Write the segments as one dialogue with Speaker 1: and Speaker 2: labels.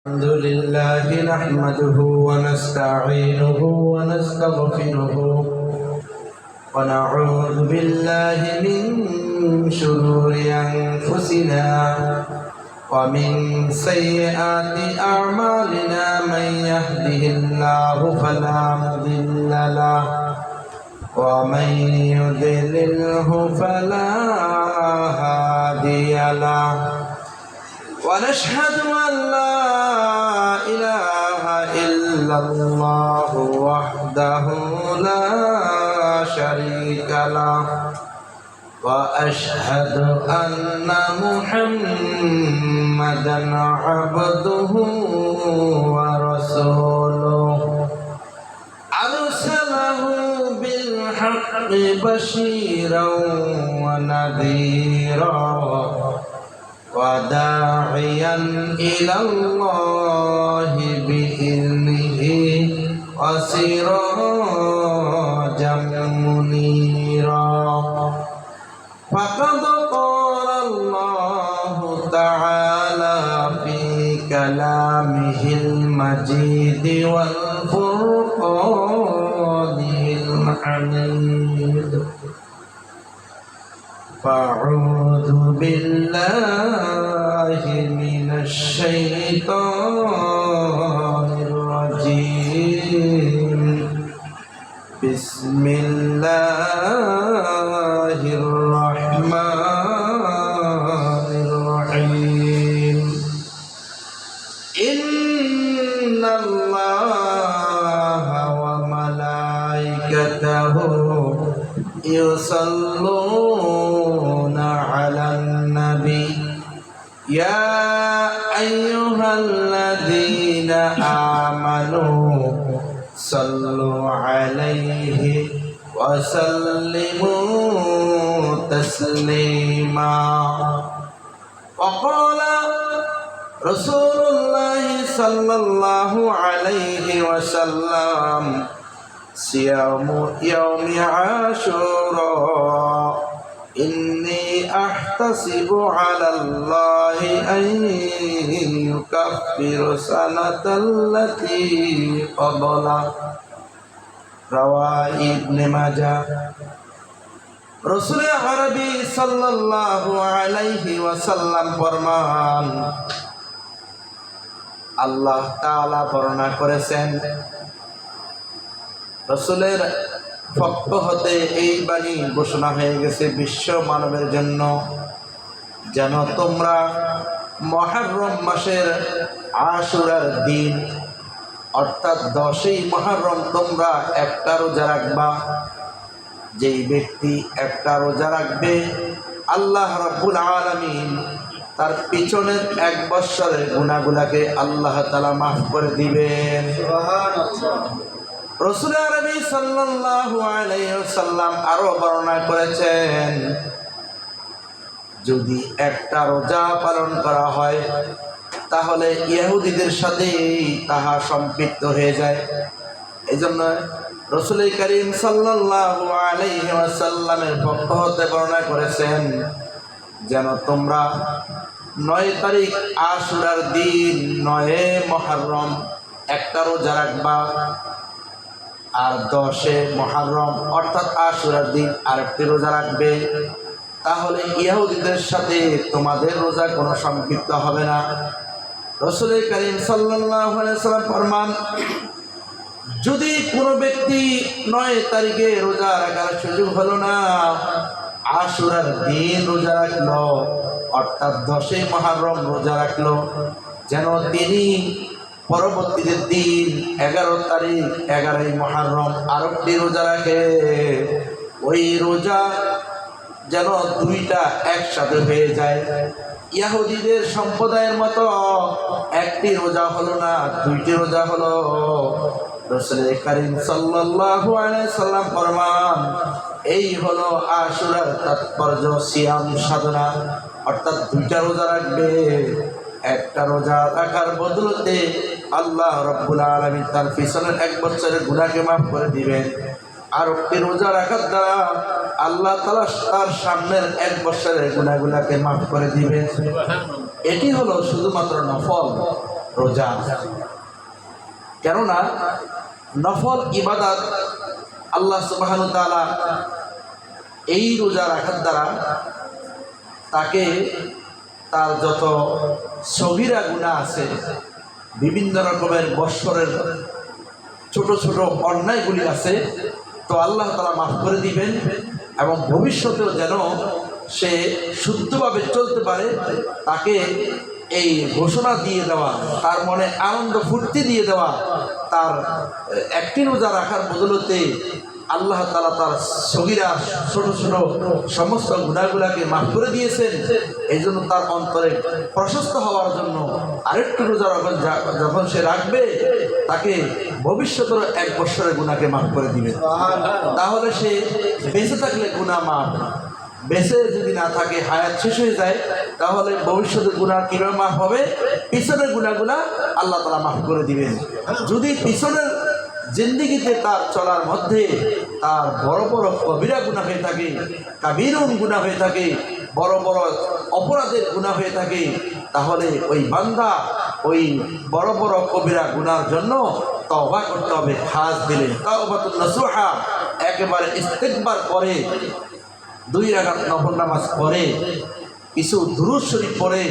Speaker 1: الحمد لله نحمده ونستعينه ونستغفره ونعوذ بالله من شرور أنفسنا ومن سيئات أعمالنا من يهده الله فلا مضل له ومن يضلله فلا هادي له ونشهد أن لا إله إلا الله وحده لا شريك له وأشهد أن محمدا عبده ورسوله أرسله بالحق بشيرا ونذيرا وداعيا إلى الله بإذنه وسراجا منيرا فقد قال الله تعالى في كلامه المجيد والفرقان الحميد فأعوذ بالله من الشيطان الرجيم بسم الله الرحمن الرحيم إن الله وملائكته يصلون على النبي يا أيها الذين آمنوا صلوا عليه وسلموا تسليما وقال رسول الله صلى الله عليه وسلم صيام يوم عاشوراء إني أحتسب على الله أن يكفر سنة التي قبله رواه ابن ماجه رسول عربي صلى الله عليه وسلم ফরমান আল্লাহ তাআলা বর্ণনা করেছেন রাসূলের পক্ষ হতে এই বাণী ঘোষণা হয়ে গেছে বিশ্ব মানবের জন্য যেন তোমরা মুহররম মাসের আশুরার দিন অর্থাৎ 10ই মুহররম তোমরা একটা রোজা রাখবা। যেই ব্যক্তি একটা রোজা রাখবে আল্লাহ রাব্বুল আলামিন তার পিছনের 1 বছরের গুনাহগুলোকে আল্লাহ তাআলা মাফ করে দিবেন। সুবহানাল্লাহ। রাসূল আরবি সাল্লাল্লাহু আলাইহি ওয়াসাল্লাম আরো বর্ণনা করেছেন যদি একটা রোজা পালন করা হয় তাহলে ইহুদিদের সাথে তাহা সম্পৃক্ত হয়ে যায়। এজন্য রাসূল করিম সাল্লাল্লাহু আলাইহি ওয়াসাল্লামের পক্ষ হতে বর্ণনা করেছেন যেন তোমরা 9 তারিখ আশুরার দিন 9 মুহররম একটা রোজা রাখবা আর 10 মুহররম অর্থাৎ আশুরার দিন আরেকটি রোজা রাখবে। তাহলে ইহুদিদের সাথে তোমাদের রোজা কোনো সম্পৃক্ত হবে না। রাসূল করিম সাল্লাল্লাহু আলাইহি ওয়াসাল্লাম ফরমান যদি কোনো ব্যক্তি 9 তারিখে রোজা রাখার সুযোগ হলো না আশুরার দিন রোজা রাখলো অর্থাৎ 10 মুহররম রোজা রাখলো যেন তিনি পরবর্তীতে দিন 11 তারিখ 11ই মুহররম আরেকটি রোজা রাখে। ওই রোজা যেন দুইটা একসাথে হয়ে যায়। ইহুদিদের সম্প্রদায়ের মতো একটি রোজা হলো না, দুইটি রোজা হলো। রাসূল করিম সাল্লাল্লাহু আলাইহি সাল্লাম ফরমান এই হলো আশুরার তাৎপর্য সিয়াম সাধনা অর্থাৎ দুইটা রোজা রাখবে। একটা রোজা রাখার বদলতে আল্লাহ রাব্বুল আলামিন তার পিছনের 1 বছরের গুনাহকে মাফ করে দিবেন। আর একটি রোজা রাখার দ্বারা আল্লাহ তাআলা তার সামনের 1 বছরের গুনাহগুলোকে মাফ করে দিবেন। এটি হলো শুধুমাত্র নফল। রোজা। কেননা নফল ইবাদত আল্লাহ সুবহানাহু ওয়া তাআলা এই রোজা রাখার দ্বারা তাকে তার যত সগীরা গুনাহ আছে, বিভিন্ন রকমের বৎসরের ছোট ছোট অন্যায়গুলি আছে, তো আল্লাহ তাআলা মাফ করে দিবেন এবং ভবিষ্যতেও যেন সে শুদ্ধভাবে চলতে পারে তাকে এই ঘোষণা দিয়ে দেওয়া, তার মনে আনন্দ ফুর্তি দিয়ে দেওয়া, তার একটি রোজা রাখার বদলতে আল্লাহ তাআলা তার সগীরা ছোট ছোট সমস্ত গুনাহগুলোকে মাফ করে দিয়েছেন। এই জন্য তার অন্তরে প্রশস্ত হওয়ার জন্য আরেকটু রোজা যখন সে রাখবে তাকে ভবিষ্যতের 1 বছরের গুনাহকে মাফ করে দিবে। তাহলে সে বেঁচে থাকলে গুনাহ মাফ, বেঁচে যদি না থাকে, হায়াত শেষ হয়ে যায়, তাহলে ভবিষ্যতের গুনাহ কিভাবে মাফ হবে? পিছনের গুনাহগুলা আল্লাহ তাআলা মাফ করে দিবেন। যদি পিছনের জিন্দেগিতে তার চলার মধ্যে তার বড় বড় কবিরা গুনাহ হয়ে থাকে, কাবীরুন গুনাহ হয়ে থাকে, বড় বড় অপরাধের গুনাহ হয়ে থাকে, তাহলে ওই বান্দা ওই বড় বড় কবিরা গুনার জন্য তওবা করতে হবে। খাস দিলে তাওবাতুন নাসুহা, একেবারে ইস্তিগফার করে 2 রাকাত নফল নামাজ পড়ে, কিছু দুরূদ শরীফ পড়ে,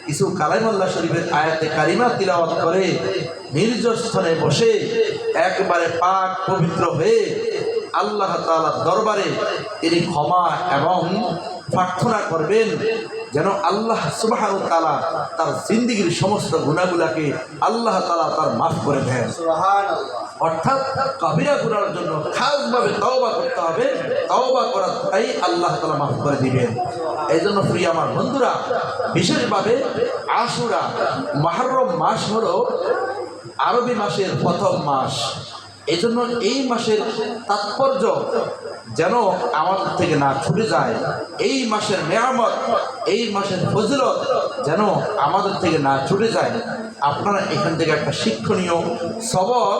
Speaker 1: কিছু কালামুল্লাহ শরীফের আয়াতে কারিমা তিলাওয়াত করে, নির্জন স্থানে বসে একেবারে পাক পবিত্র হয়ে আল্লাহ তাআলার দরবারে তিনি ক্ষমা এবং প্রার্থনা করবেন যেন আল্লাহ সুবহানাহু ওয়া তাআলা তার জিন্দেগীর সমস্ত গুনাহগুলোকে আল্লাহ তাআলা তার মাফ করে দেন। সুবহানাল্লাহ। অর্থাৎ কবিরা গুনার জন্য খাসভাবে তওবা করতে হবে, তওবা করার তাই আল্লাহ তাআলা মাফ করে দিবেন। এই জন্য প্রিয় আমার বন্ধুরা, বিশেষভাবে আশুরা মুহররম মাস হলো আরবি মাসের প্রথম মাস। এই জন্য এই মাসের তাৎপর্য যেন আমাদের থেকে না ছুটে যায়, এই মাসের নেয়ামত, এই মাসের ফজিলত যেন আমাদের থেকে না ছুটে যায়। আপনারা এখান থেকে একটা শিক্ষণীয় সবক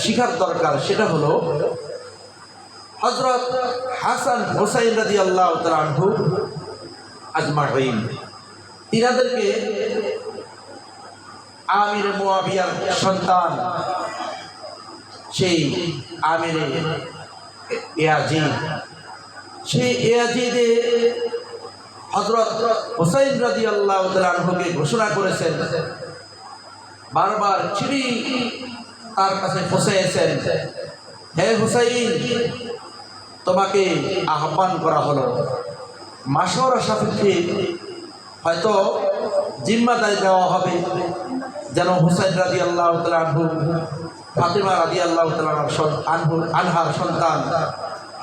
Speaker 1: শিখার দরকার, সেটা হলো হযরত হাসান হুসাইন রাদিয়াল্লাহু তাআলা আনহু আজমাইন, তিনাদেরকে আমির মুয়াবিয়ার সন্তান সেই আমির ইয়াজিদ, সেই ইয়াজিদে হযরত হুসাইন রাদিয়াল্লাহু তাআলা আনহুকে ঘোষণা করেছেন, বারবার চিঠি তার কাছে পৌঁছেছেন, হে হুসাইন, তোমাকে আহ্বান করা হলো। মাশওয়ারা সাপেক্ষে হয়তো জিম্মাদারি দেওয়া হবে যেন হুসাইন রাদিয়াল্লাহু তাআলা আনহু ফাতিমা রাদিয়াল্লাহু তাআলা আনহার সন্তান,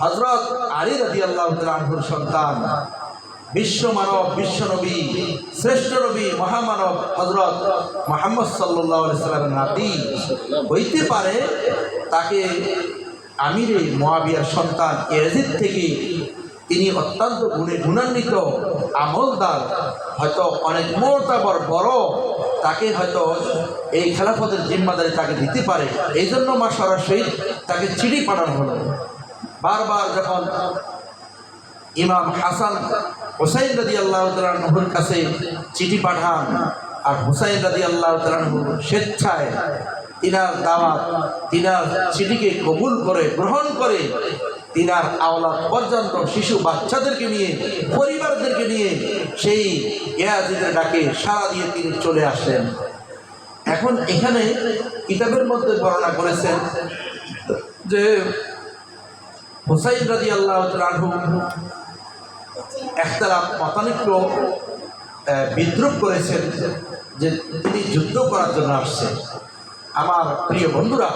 Speaker 1: হযরত আলী রাদিয়াল্লাহু তাআলা আনহুর সন্তান, বিশ্ব মানব, বিশ্ব নবী, শ্রেষ্ঠ নবী, মহামানব হযরত মুহাম্মদ সাল্লাল্লাহু আলাইহি সাল্লামের নাতি হইতে পারে, তাকে আমিরে মুয়াবিয়ার সন্তান ইয়াজিদ থেকে তিনি অত্যন্ত গুণে গুণান্বিত আমলদার, হয়তো অনেক মোতাবর বড়, তাকে হয়তো এই খেলাফতের জিম্মাদারি তাকে দিতে পারে। এই জন্য মা সরাসরি তাকে চিঠি পাঠানো হলো। বারবার যখন ইমাম হাসান হুসাইন রাদিয়াল্লাহু তাআলা আনহুর কাছে চিঠি পাঠান, আর হুসাইন রাদিয়াল্লাহু তাআলা আনহু স্বেচ্ছায় তিনার দাওয়াত, তিনার চিঠিকে কবুল করে গ্রহণ করে, তিনার আওলাদ পর্যন্ত শিশু বাচ্চাদেরকে নিয়ে, পরিবারদেরকে নিয়ে সেই ইয়াজিদের ডাকে সাড়া দিয়ে তিনি চলে আসেন। এখন এখানে কিতাবের মধ্যে বর্ণনা করেছেন যে হুসাইন রাদিয়াল্লাহু তাআলা আনহু ইখতিলাফ মতানৈক্য বিদ্রুপ করেছেন যে তিনি যুদ্ধ করার জন্য আসছেন। আমার প্রিয় বন্ধুরা,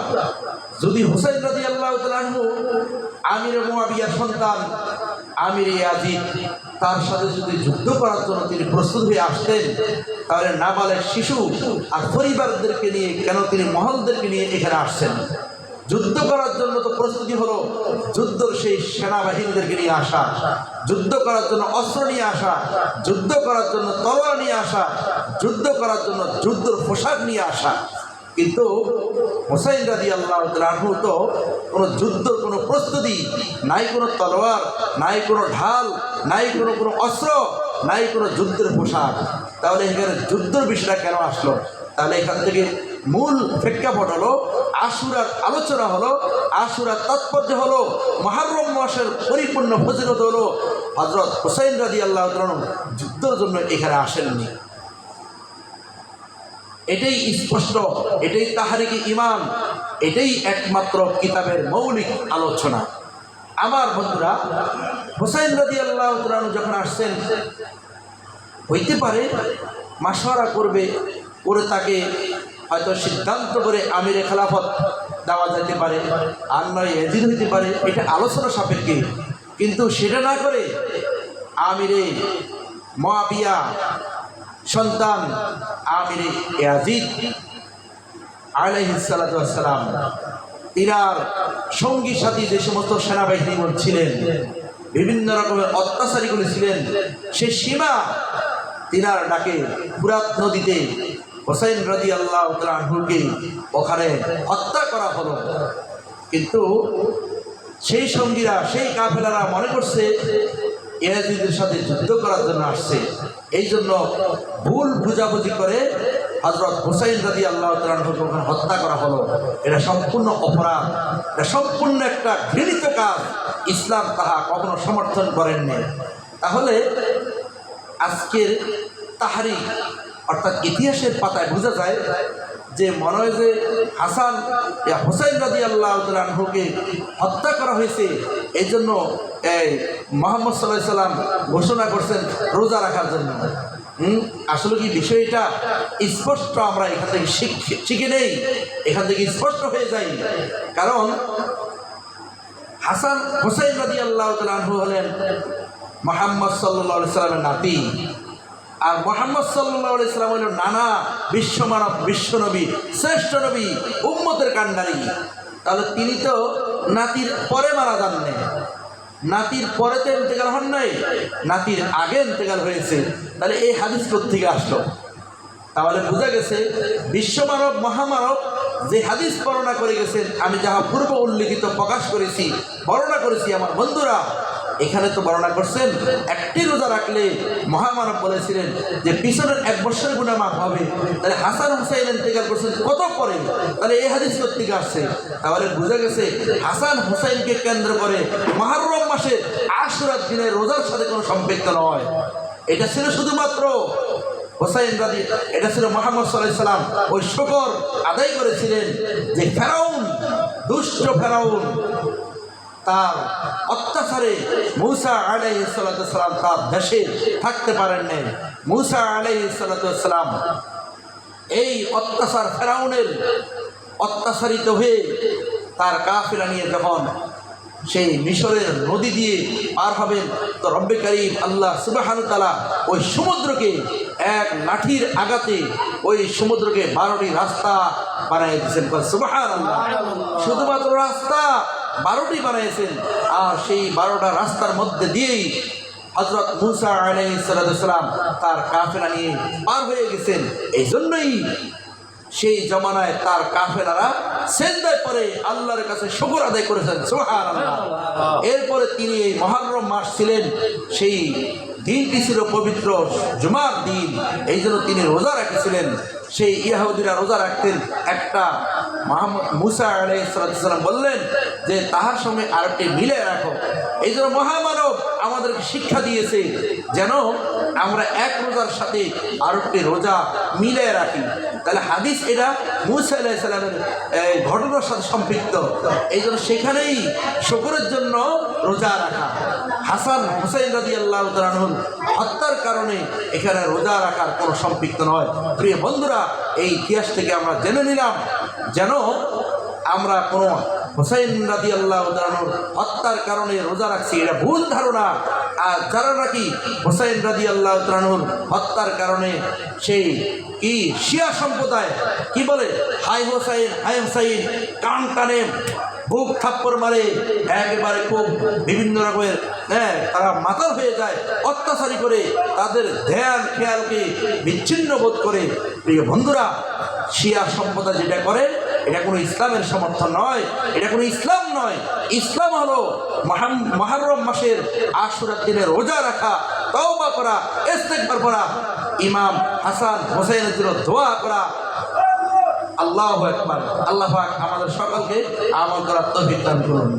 Speaker 1: যদি হুসাইন রাদিয়াল্লাহু তাআলা আনহু আমির মুয়াবিয়ার সন্তান আমির ইয়াজিদ, তার সাথে যদি যুদ্ধ করার জন্য তিনি প্রস্তুত হয়ে আসতেন, তাহলে নাবালেগ শিশু আর পরিবারদেরকে নিয়ে কেন তিনি মহলদেরকে নিয়ে এখানে আসছেন? যুদ্ধ করার জন্য তো প্রস্তুতি হলো যুদ্ধর সেই সেনাবাহিনীদেরকে নিয়ে আসা, যুদ্ধ করার জন্য অস্ত্র নিয়ে আসা, যুদ্ধ করার জন্য তলোয়ার নিয়ে আসা, যুদ্ধ করার জন্য যুদ্ধর পোশাক নিয়ে আসা। কিন্তু হুসাইন রাদিয়াল্লাহু তাআলা আনহু তো কোনো যুদ্ধর কোনো প্রস্তুতি নাই, কোনো তলোয়ার নাই, কোনো ঢাল নাই, কোনো অস্ত্র নাই, কোনো যুদ্ধের পোশাক। তাহলে এখানে যুদ্ধের বিষয়টা কেন আসলো? তাহলে এখান থেকে মূল প্রেক্ষাপট হলো আশুরার আলোচনা হলো, আশুরার তাৎপর্য হলো মুহররম মাসের পরিপূর্ণ ফজিলত হলো হযরত হুসাইন রাদিয়াল্লাহু তাআলা যুদ্ধের জন্য এখানে আসেননি। এটাই স্পষ্ট, এটাই তাহরিকে ঈমান, এটাই একমাত্র কিতাবের মৌলিক আলোচনা। আমার বন্ধুরা, হুসাইন রাদিয়াল্লাহু তাআলা যখন আসছেন, হইতে পারে মাশওয়ারা করে তাকে হয়তো সিদ্ধান্ত করে আমিরে খেলাফত দেওয়া যেতে পারে, আর নয় ইয়াজিদ হইতে পারে, এটা আলোচনা সাপেক্ষে। কিন্তু সেটা না করে আমিরে মুআবিয়া সন্তান আমিরে ইয়াজিদ আলাইহিস সালাতু ওয়াস সালাম, তিনার সঙ্গী সাথী যে সমস্ত সেনাবাহিনী ছিলেন, বিভিন্ন রকমের অত্যাচারীগুলি ছিলেন, সে সীমা তিনার ডাকে ফুরাত নদীতে হুসাইন রাদিয়াল্লাহু তাআলা আনহুকে ওখানে হত্যা করা হলো। কিন্তু সেই সঙ্গীরা, সেই কাফেলারা মনে করছে ইয়াজিদের সাথে যুদ্ধ করার জন্য আসছে, এই জন্য ভুল বুঝাবুঝি করে হযরত হুসাইন রাদিয়াল্লাহু তাআলা আনহুকে ওখানে হত্যা করা হলো। এটা সম্পূর্ণ অপরাধ, এটা সম্পূর্ণ একটা ঘৃণিত কাজ। ইসলাম তাহা কখনো সমর্থন করেননি। তাহলে আজকের তাহরিক অর্থাৎ ইতিহাসের পাতায় বোঝা যায় যে মনে হয় যে হুসাইন রাদিয়াল্লাহু তাআলা আনহুকে হত্যা করা হয়েছে, এই জন্য মুহাম্মদ সাল্লাল্লাহু আলাইহি সাল্লাম ঘোষণা করছেন রোজা রাখার জন্য। আসলে কি বিষয়টা স্পষ্ট, আমরা এখান থেকে শিখে নেই, এখান থেকে স্পষ্ট হয়ে যাই। কারণ হুসাইন রাদিয়াল্লাহু তাআলা আনহু হলেন মুহাম্মদ সাল্লাল্লাহু আলাইহি সাল্লামের নাতি, আর মুহাম্মদ সাল্লাল্লাহু আলাইহি সাল্লাম হলেন নানা বিশ্বমানব, বিশ্বনবী, শ্রেষ্ঠ নবী, উম্মতের কান্ডারি। তাহলে তিনি তো নাতির পরে মারা যান নাই, নাতির পরে তো ইন্তেকাল হন নাই, নাতির আগে ইন্তেকাল হয়েছে। তাহলে এই হাদিস কোত্থেকে আসলো? তাহলে বোঝা গেছে বিশ্বমানব, মহামানব যে হাদিস বর্ণনা করে গেছেন, আমি যাহা পূর্ব উল্লেখিত প্রকাশ করেছি, বর্ণনা করেছি, আমার বন্ধুরা এখানে তো বর্ণনা করছেন একটি রোজা রাখলে মহামানব বলেছিলেন যে পিছনের 1 বছরের গুনাহ মাফ হবে। তাহলে হাসান হুসাইন ইন্তেকাল করছেন কত পরে? তাহলে এই হাদিস কোত্থেকে আসছে? তাহলে বোঝা গেছে হাসান হুসাইনকে কেন্দ্র করে মুহররম মাসে আশুরার দিনের রোজার সাথে কোনো সম্পৃক্ত নয়। এটা ছিল শুধুমাত্র হুসাইন এটা ছিল মুহাম্মদ সাল্লাল্লাহু আলাইহি সাল্লাম ওই শুকর আদায় করেছিলেন যে ফেরাউন, দুষ্ট ফেরাউন, তার অত্যাচারে মূসা আলাইহিস সালাতু ওয়াস সালাম তার দেশে থাকতে পারেন নাই। মূসা আলাইহিস সালাতু ওয়াস সালাম এই অত্যাচার, ফেরাউনের অত্যাচারিত হয়ে তার কাফেলা নিয়ে যখন সেই মিশরের নদী দিয়ে পার হবেন, তো রব্বে কারীম আল্লাহ সুবহানাহু ওয়া তাআলা ওই সমুদ্রকে এক লাঠির আঘাতে ওই সমুদ্রকে 12টি রাস্তা বানিয়ে দিয়েছেন। সুবহানাল্লাহ, শুধুমাত্র রাস্তা 12টি বানিয়েছেন, আর সেই 12টা রাস্তার মধ্যে দিয়েই হযরত মূসা আলাইহিস সালাম তার কাফেলা নিয়ে পার হয়ে গেছেন। এই জন্যই সেই জমানায় তার কাফেলারা সিজদায় পড়ে আল্লাহর কাছে শুকর আদায় করেছেন। সুবহানাল্লাহ। এরপরে তিনি এই মুহররম মাস ছিলেন, সেই দিনটি ছিল পবিত্র জুমার দিন, এই জন্য তিনি রোজা রেখেছিলেন। সেই ইহুদিরা রোজা রাখতেন, একটা মূসা আলাইহিস সালাম বললেন যে তাহার সঙ্গে আরেকটি মিলে রাখো। এই জন্য মহামানব আমাদেরকে শিক্ষা দিয়েছে যেন আমরা এক রোজার সাথে আরেকটি রোজা মিলে রাখি। তাহলে হাদিস এটা মূসা আলাইহিস সালামের ঘটনার সাথে সম্পৃক্ত, এই জন্য সেখানেই শুকরের জন্য রোজা রাখা। হাসান হুসাইন রাদিয়াল্লাহু তাআলা আনহু হত্যার কারণে এখানে রোজা রাখার কোনো সম্পৃক্ত নয়। প্রিয় বন্ধুরা, এই ইতিহাস থেকে আমরা জেনে নিলাম যেন আমরা কোনো হুসাইন রাদিয়াল্লাহু তাআলা আনহুর হত্যার কারণে রোজা রাখছি, এটা ভুল ধারণা। আর যারা নাকি হুসাইন রাদিয়াল্লাহু তাআলা আনহুর হত্যার কারণে সেই কি শিয়া সম্প্রদায় কি বলে, হাই হুসাইন, হাই হুসাইন, কান টানে, বুক থাপ্পড় মারে, একেবারে খুব বিভিন্ন রকমের তারা মাতাল হয়ে যায়, অত্যাচারী করে, তাদের ধ্যান খেয়ালকে বিচ্ছিন্ন বোধ করে। প্রিয় বন্ধুরা, শিয়া সম্প্রদায় যেটা করে এটা কোনো ইসলামের সমর্থন নয়, এটা কোনো ইসলাম নয়। ইসলাম হলো মুহররম মাসের আশুরার দিনে রোজা রাখা, তওবা করা, ইস্তেগফার করা, ইমাম হাসান হুসাইনের জন্য দোয়া করা, আল্লাহু আকবার। আল্লাহ পাক আমাদের সকলকে আমল করার তৌফিক দান করুন।